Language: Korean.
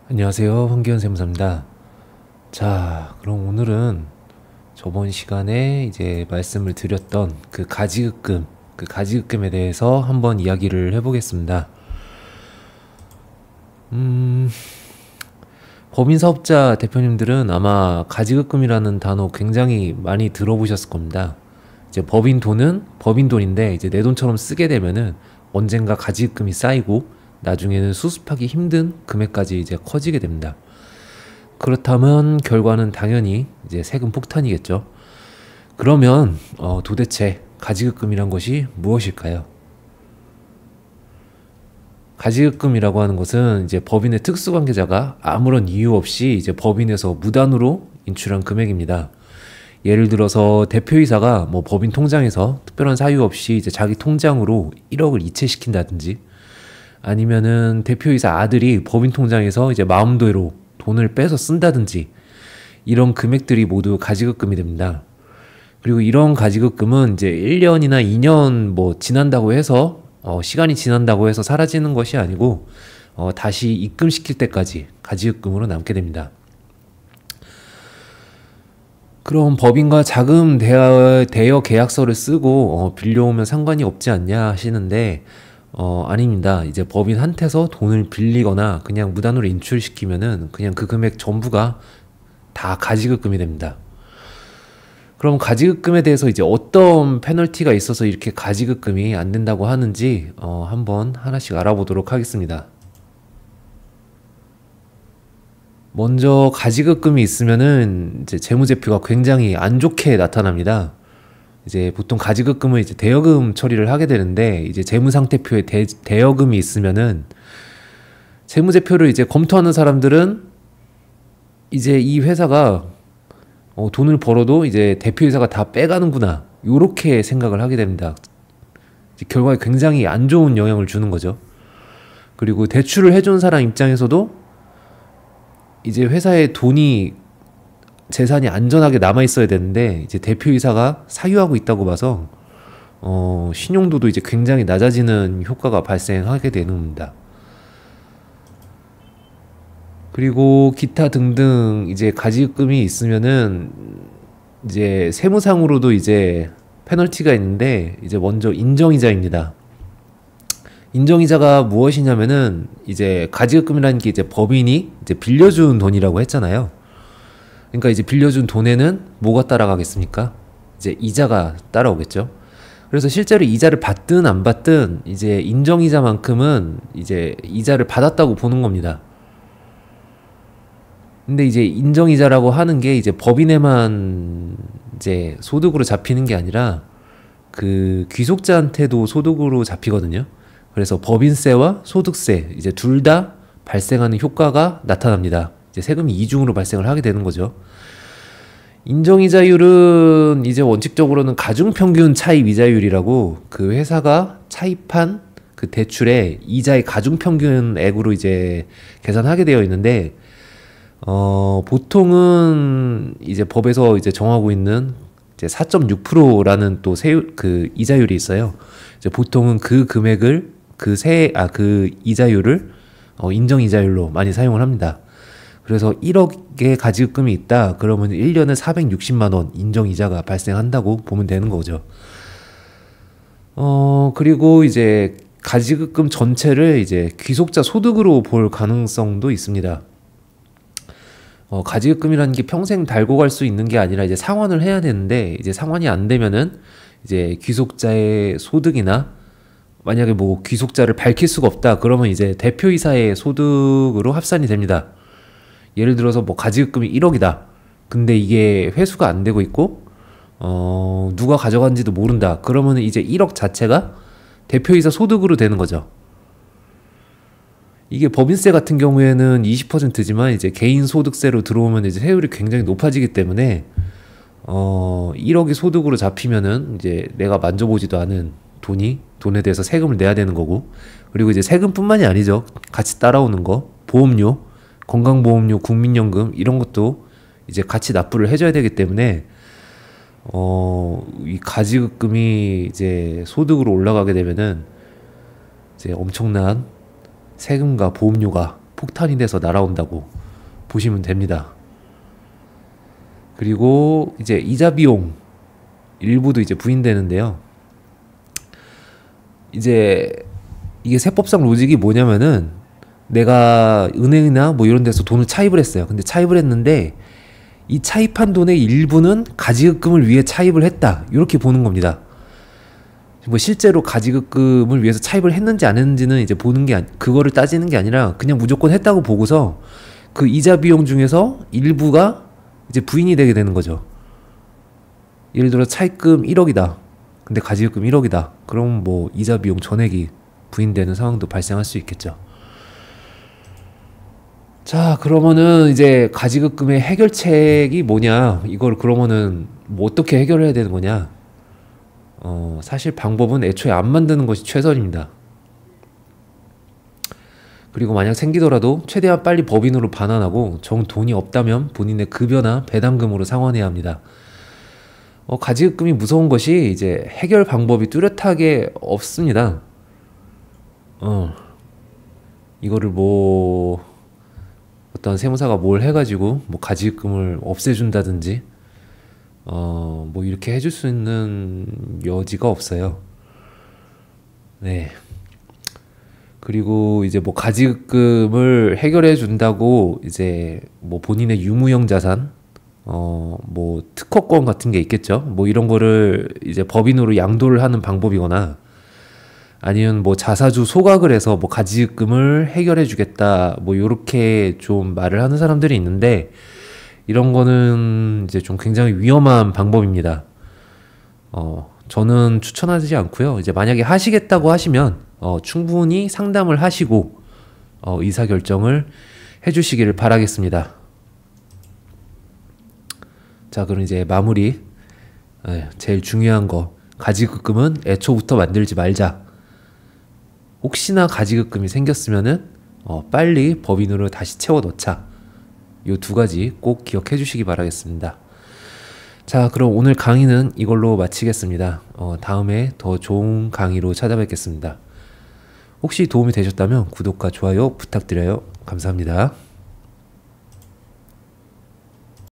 안녕하세요. 황기현 세무사입니다. 자, 그럼 오늘은 저번 시간에 이제 말씀을 드렸던 그 가지급금에 대해서 한번 이야기를 해보겠습니다. 음, 법인사업자 대표님들은 아마 가지급금이라는 단어 굉장히 많이 들어보셨을 겁니다. 이제 법인 돈은 법인 돈인데 이제 내 돈처럼 쓰게 되면은 언젠가 가지급금이 쌓이고 나중에는 수습하기 힘든 금액까지 이제 커지게 됩니다. 그렇다면 결과는 당연히 이제 세금 폭탄이겠죠. 그러면 도대체 가지급금이란 것이 무엇일까요? 가지급금이라고 하는 것은 이제 법인의 특수관계자가 아무런 이유 없이 이제 법인에서 무단으로 인출한 금액입니다. 예를 들어서 대표이사가 뭐 법인 통장에서 특별한 사유 없이 이제 자기 통장으로 1억을 이체시킨다든지, 아니면은 대표이사 아들이 법인 통장에서 이제 마음대로 돈을 빼서 쓴다든지, 이런 금액들이 모두 가지급금이 됩니다. 그리고 이런 가지급금은 이제 1년이나 2년 뭐 지난다고 해서 시간이 지난다고 해서 사라지는 것이 아니고 다시 입금시킬 때까지 가지급금으로 남게 됩니다. 그럼 법인과 자금 대여 계약서를 쓰고 빌려오면 상관이 없지 않냐 하시는데, 아닙니다. 이제 법인한테서 돈을 빌리거나 그냥 무단으로 인출시키면은 그냥 그 금액 전부가 다 가지급금이 됩니다. 그럼 가지급금에 대해서 이제 어떤 페널티가 있어서 이렇게 가지급금이 안 된다고 하는지 한번 하나씩 알아보도록 하겠습니다. 먼저 가지급금이 있으면은 이제 재무제표가 굉장히 안 좋게 나타납니다. 이제 보통 가지급금은 이제 대여금 처리를 하게 되는데, 이제 재무상태표에 대여금이 있으면은 재무제표를 이제 검토하는 사람들은 이제 이 회사가 돈을 벌어도 이제 대표이사가 다 빼가는구나, 요렇게 생각을 하게 됩니다. 결과에 굉장히 안 좋은 영향을 주는 거죠. 그리고 대출을 해준 사람 입장에서도 이제 회사에 돈이, 재산이 안전하게 남아 있어야 되는데 이제 대표이사가 사유하고 있다고 봐서 신용도도 이제 굉장히 낮아지는 효과가 발생하게 되는 겁니다. 그리고 기타 등등 이제 가지급금이 있으면은 이제 세무상으로도 이제 페널티가 있는데, 이제 먼저 인정이자입니다. 인정이자가 무엇이냐면은 이제 가지급금이라는 게 이제 법인이 이제 빌려준 돈이라고 했잖아요. 그러니까 이제 빌려준 돈에는 뭐가 따라가겠습니까? 이제 이자가 따라오겠죠. 그래서 실제로 이자를 받든 안 받든 이제 인정이자만큼은 이제 이자를 받았다고 보는 겁니다. 근데 이제 인정이자라고 하는 게 이제 법인에만 이제 소득으로 잡히는 게 아니라 그 귀속자한테도 소득으로 잡히거든요. 그래서 법인세와 소득세 이제 둘 다 발생하는 효과가 나타납니다. 이제 세금이 이중으로 발생을 하게 되는 거죠. 인정이자율은 이제 원칙적으로는 가중평균 차입 이자율이라고, 그 회사가 차입한 그 대출의 이자의 가중평균액으로 이제 계산하게 되어 있는데, 보통은 이제 법에서 이제 정하고 있는 이제 4.6%라는 또 그 이자율이 있어요. 이제 보통은 그 금액을 그 이자율을 인정이자율로 많이 사용을 합니다. 그래서 1억의 가지급금이 있다 그러면 1년에 460만 원 인정이자가 발생한다고 보면 되는 거죠. 그리고 이제 가지급금 전체를 이제 귀속자 소득으로 볼 가능성도 있습니다. 가지급금이라는 게 평생 달고 갈 수 있는 게 아니라 이제 상환을 해야 되는데, 이제 상환이 안 되면은 이제 귀속자의 소득이나, 만약에 뭐 귀속자를 밝힐 수가 없다 그러면 이제 대표이사의 소득으로 합산이 됩니다. 예를 들어서 뭐 가지급금이 1억이다. 근데 이게 회수가 안 되고 있고 누가 가져간지도 모른다. 그러면 이제 1억 자체가 대표이사 소득으로 되는 거죠. 이게 법인세 같은 경우에는 20%지만 이제 개인 소득세로 들어오면 이제 세율이 굉장히 높아지기 때문에 1억이 소득으로 잡히면은 이제 내가 만져보지도 않은 돈에 대해서 세금을 내야 되는 거고, 그리고 이제 세금뿐만이 아니죠. 같이 따라오는 거, 보험료, 건강보험료, 국민연금 이런 것도 이제 같이 납부를 해줘야 되기 때문에 이 가지급금이 이제 소득으로 올라가게 되면은 이제 엄청난 세금과 보험료가 폭탄이 돼서 날아온다고 보시면 됩니다. 그리고 이제 이자 비용 일부도 이제 부인되는데요. 이제 이게 세법상 로직이 뭐냐면은 내가 은행이나 뭐 이런 데서 돈을 차입을 했어요. 근데 차입을 했는데 이 차입한 돈의 일부는 가지급금을 위해 차입을 했다, 이렇게 보는 겁니다. 뭐 실제로 가지급금을 위해서 차입을 했는지 안 했는지는 이제 보는 게 그거를 따지는 게 아니라 그냥 무조건 했다고 보고서 그 이자 비용 중에서 일부가 이제 부인이 되게 되는 거죠. 예를 들어 차입금 1억이다. 근데 가지급금 1억이다. 그럼 뭐 이자 비용 전액이 부인되는 상황도 발생할 수 있겠죠. 자, 그러면은 이제 가지급금의 해결책이 뭐냐? 이걸 그러면은 뭐 어떻게 해결해야 되는 거냐? 사실 방법은 애초에 안 만드는 것이 최선입니다. 그리고 만약 생기더라도 최대한 빨리 법인으로 반환하고 정 돈이 없다면 본인의 급여나 배당금으로 상환해야 합니다. 가지급금이 무서운 것이 이제 해결 방법이 뚜렷하게 없습니다. 이거를 뭐 어떤 세무사가 뭘 해가지고 뭐 가지급금을 없애준다든지 뭐 이렇게 해줄 수 있는 여지가 없어요. 네. 그리고 이제 뭐 가지급금을 해결해 준다고 이제 뭐 본인의 유무형 자산, 뭐 특허권 같은 게 있겠죠. 뭐 이런 거를 이제 법인으로 양도를 하는 방법이거나 아니면 뭐 자사주 소각을 해서 뭐 가지급금을 해결해 주겠다, 뭐 요렇게 좀 말을 하는 사람들이 있는데 이런 거는 이제 좀 굉장히 위험한 방법입니다. 저는 추천하지 않고요. 이제 만약에 하시겠다고 하시면 충분히 상담을 하시고 의사결정을 해주시기를 바라겠습니다. 자, 그럼 이제 마무리. 제일 중요한 거, 가지급금은 애초부터 만들지 말자. 혹시나 가지급금이 생겼으면은 빨리 법인으로 다시 채워 넣자. 요 두 가지 꼭 기억해 주시기 바라겠습니다. 자, 그럼 오늘 강의는 이걸로 마치겠습니다. 다음에 더 좋은 강의로 찾아뵙겠습니다. 혹시 도움이 되셨다면 구독과 좋아요 부탁드려요. 감사합니다.